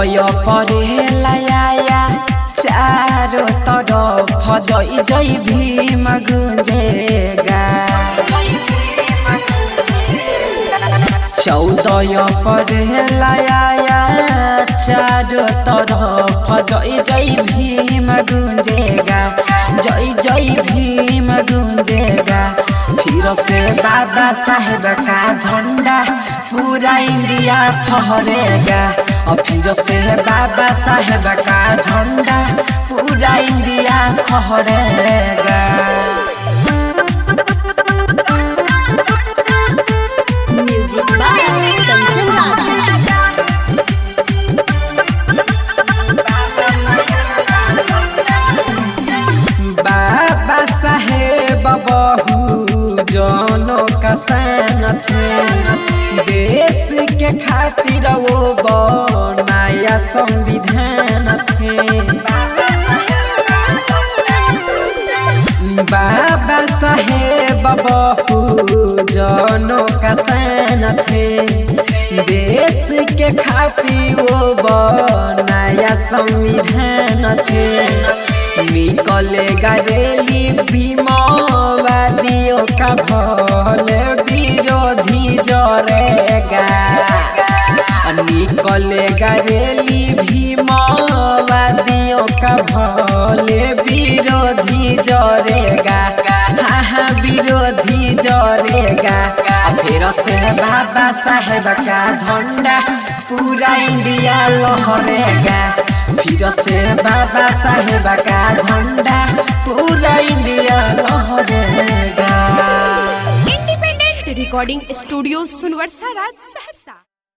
चौदह परे लाया चारों तरफ जय जय भीम गुंजेगा। 14 परे लाया चारों तरफ जय जय भीम गुंजेगा, जय जय भीम गुंजेगा। फिर से बाबा साहेब का झंडा पूरा इंडिया फहरेगा। और फिर से बाबा साहेब का झंडा पूरा India फहरेगा। Music by Kanchan Raj. Baba Saheb बहुजनों का सन थे, देश के खातिर वो बनाया संविधान थे। बाबा साहेब बहुजनों का सन थे, देश के खातिर वो बनाया संविधान थे। निकलेगा रैली भीमवादियों का भले विरोधी जरेगा। निकलेगा रैली भीमवादियों का भले विरोधी जरेगा। हाँ विरोधी जरेगा। फिर से बाबा साहेब का झंडा पूरा इंडिया लहरेगा। फिर से बाबा साहेब का झंडा पूरा India लहरेगा। Independent recording studio Sunwarsa राज सहरसा।